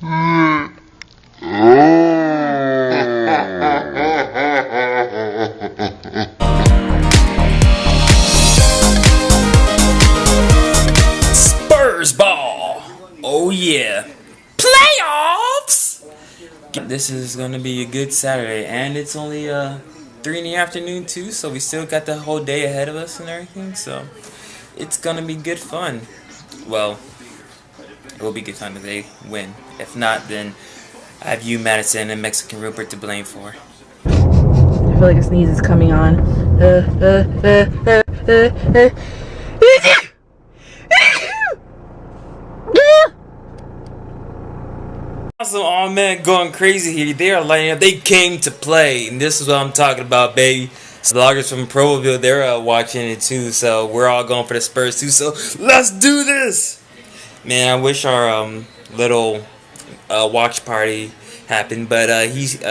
Spurs ball. Oh yeah. Playoffs. This is gonna be a good Saturday, and it's only 3 in the afternoon too, so we still got the whole day ahead of us and everything, so it's gonna be good fun. Well, it will be good fun if they win. If not, then I have you, Madison, and Mexican Rupert to blame for. I feel like a sneeze is coming on. Awesome, oh man, going crazy here. They are lighting up. They came to play, and this is what I'm talking about, baby. So vloggers from Provoville, they're watching it too, so we're all going for the Spurs too, so let's do this! Man, I wish our little watch party happened, but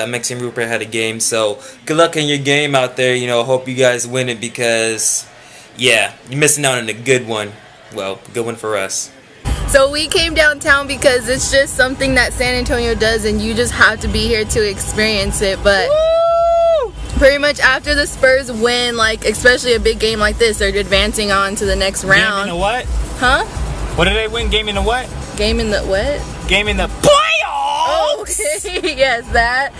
Mexican Rupert had a game, so good luck in your game out there. You know, hope you guys win it, because yeah, you're missing out on a good one. Well, good one for us. So we came downtown because it's just something that San Antonio does, and you just have to be here to experience it. But woo! Pretty much after the Spurs win, like especially a big game like this, they're advancing on to the next round. Game in the what? Huh? What did they win? Game in the what? Game in the what? Game in the playoffs! Okay, yes, that.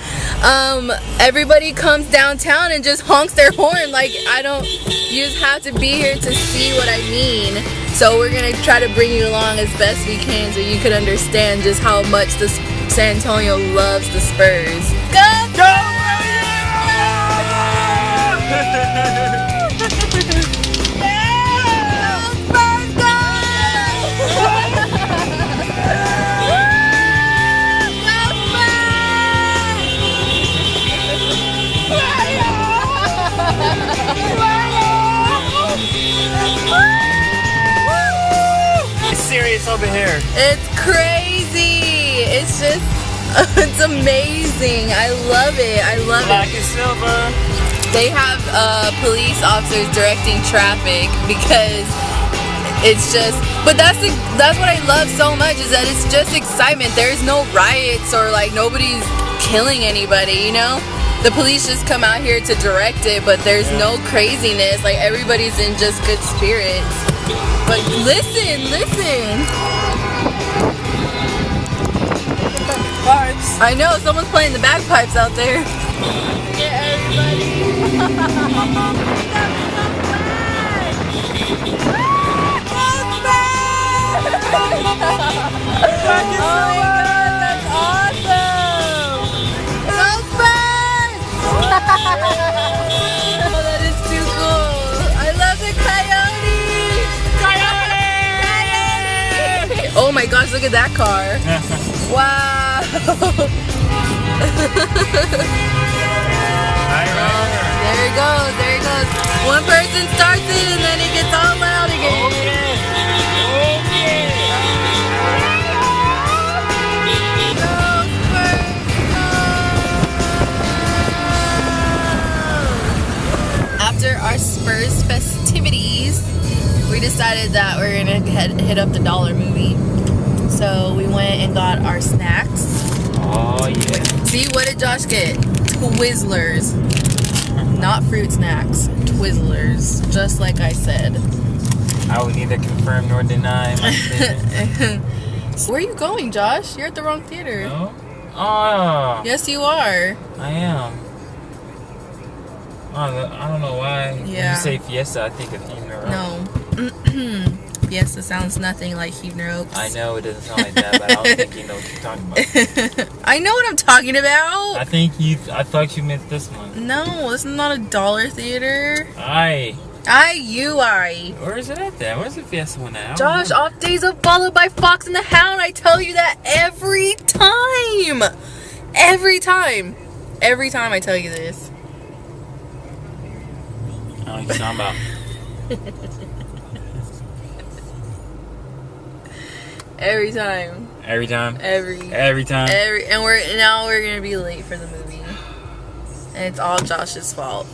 Everybody comes downtown and just honks their horn. Like, you just have to be here to see what I mean. So we're gonna try to bring you along as best we can so you could understand just how much the San Antonio loves the Spurs. Go! Go! Serious over here. It's crazy. It's just, it's amazing. I love it. I love Black it. and silver. They have police officers directing traffic because it's just, but that's what I love so much, is that it's just excitement. There's no riots or like nobody's killing anybody, you know? The police just come out here to direct it, but there's no craziness. Like, everybody's in just good spirits. But listen. Pipes. I know, someone's playing the bagpipes out there. Get everybody. Oh my god, that's awesome! Go Spurs! Oh, that is too cool. I love the coyote! Coyote! Oh my gosh, look at that car. Wow. There it goes, there it goes. One person starts it and then it gets all loud again. After our Spurs festivities, we decided that we're gonna hit up the Dollar Movie. So we went and got our snacks. Oh yeah. See, what did Josh get? Twizzlers. Not fruit snacks. Twizzlers. Just like I said. I would neither confirm nor deny my statement. Where are you going, Josh? You're at the wrong theater. No? Oh. Yes, you are. I am. I don't know why. Yeah. When you say Fiesta, I think of Huebner Oaks. No. Fiesta sounds nothing like Huebner Oaks. I know it doesn't sound like that, but I don't think you know what you're talking about. I know what I'm talking about. I thought you meant this one. No, this is not a dollar theater. Aye. Where Where is it at then? Where's the Fiesta one at? Josh, Off Days are followed by Fox and the Hound. I tell you that every time. Every time. Every time I tell you this. I don't know what you're talking about. Every time. Every time? Every time? And we're gonna be late for the movie. And it's all Josh's fault.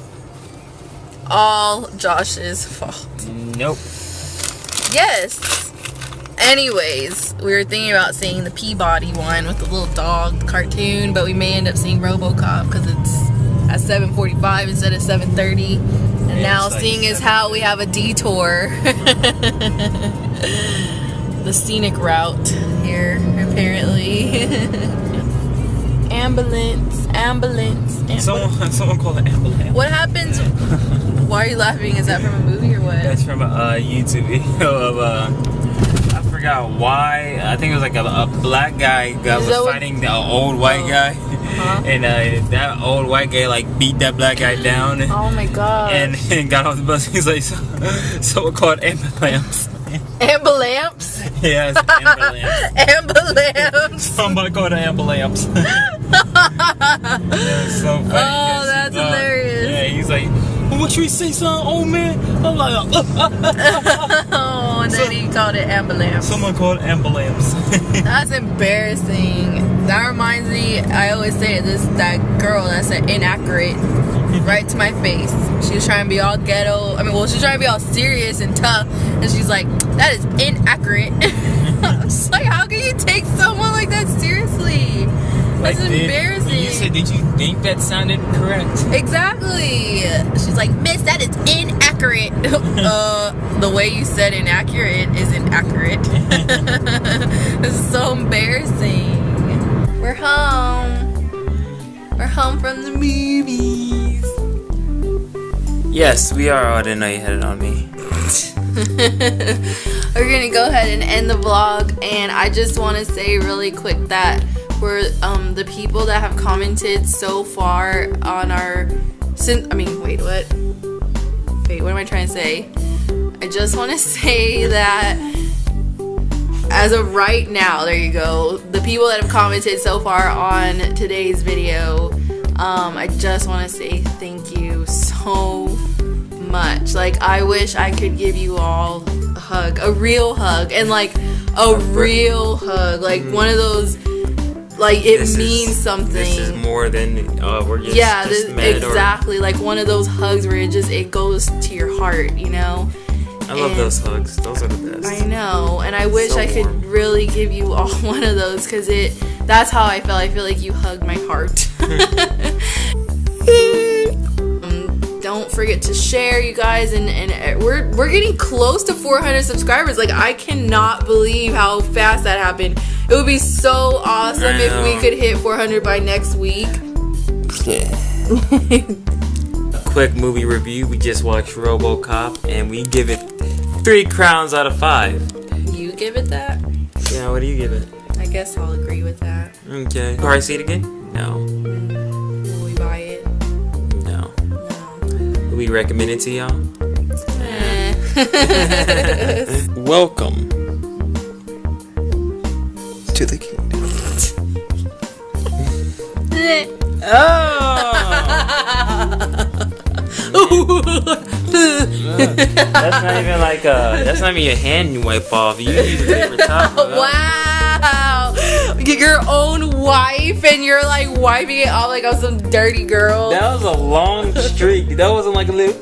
All Josh's fault. Nope. Yes. Anyways, we were thinking about seeing the Peabody one with the little dog cartoon, but we may end up seeing RoboCop because it's at 7:45 instead of 7:30. And now, like, seeing as how we have a detour, the scenic route here, apparently. Ambulance. Someone called an ambulance. What happens? Why are you laughing? Is that from a movie or what? That's from a YouTube video of I forgot why. I think it was like a black guy that was fighting the old white guy, and that old white guy like beat that black guy down. Oh my god! And got off the bus. He's like, someone called ambulance. Ambulance? Yes, ambulance. Ambulance. Somebody called an ambulance. That's so funny. Oh, that's hilarious. Yeah, he's like, what should we say, son, old man? I'm like, oh, and then he called it ambulance. Someone called ambulance. That's embarrassing. That reminds me, I always say that girl that's inaccurate right to my face. She was trying to be all ghetto. I mean, well, she's trying to be all serious and tough, and she's like, that is inaccurate. I'm just like, how can you take someone like that seriously? That's embarrassing. You said, did you think that sounded correct? Exactly. She's like, miss, that is inaccurate. The way you said inaccurate isn't accurate. This is so embarrassing. We're home. We're home from the movies. Yes, we are. Oh, I didn't know you had it on me. We're gonna go ahead and end the vlog, and I just want to say really quick that for the people that have commented so far on our wait, what am I trying to say? I just want to say that as of right now, there you go, the people that have commented so far on today's video, I just want to say thank you so much. Like, I wish I could give you all a hug, a real hug, and like a real hug, like one of those, like it means something. This is more than we're just exactly, like one of those hugs where it goes to your heart, you know. I love those hugs. Those are the best. I know, and I wish I could really give you all one of those, because that's how I feel. I feel like you hugged my heart. Don't forget to share, you guys, and we're getting close to 400 subscribers. Like, I cannot believe how fast that happened. It would be so awesome if we could hit 400 by next week. A quick movie review. We just watched RoboCop, and we give it 3 crowns out of 5. You give it that? Yeah, what do you give it? I guess I'll agree with that. Okay. Probably see it again? No. Will we buy it? No. Will we recommend it to y'all? Welcome to the kingdom. That's not even like that's not even a hand you wipe off. You use a paper towel. Wow. Your own wife, and you're like wiping it off like I'm some dirty girl. That was a long streak. That wasn't like a little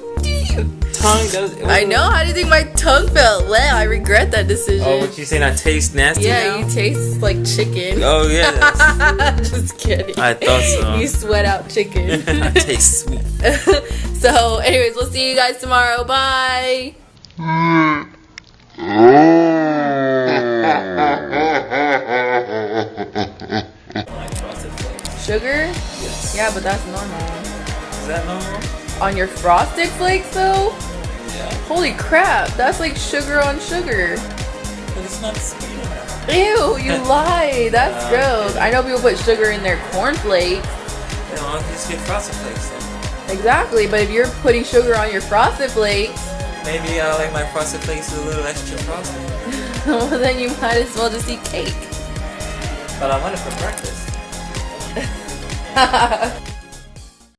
tongue. I know. How do you think my tongue felt? Well, I regret that decision. Oh, what you saying? I taste nasty now? You taste like chicken. Oh, yeah. Just kidding. I thought so. You sweat out chicken. I taste sweet. So, anyways, we'll see you guys tomorrow. Bye. Sugar? Yes. Yeah, but that's normal. Is that normal? On your Frosted Flakes, though? Yeah. Holy crap, that's like sugar on sugar. But it's not sweet enough. Ew, you lie. That's gross. I know people put sugar in their cornflakes. No, just get Frosted Flakes then. Exactly, but if you're putting sugar on your Frosted Flakes, maybe I like my Frosted Flakes with a little extra frosting. well, then you might as well just eat cake. But I want it for breakfast.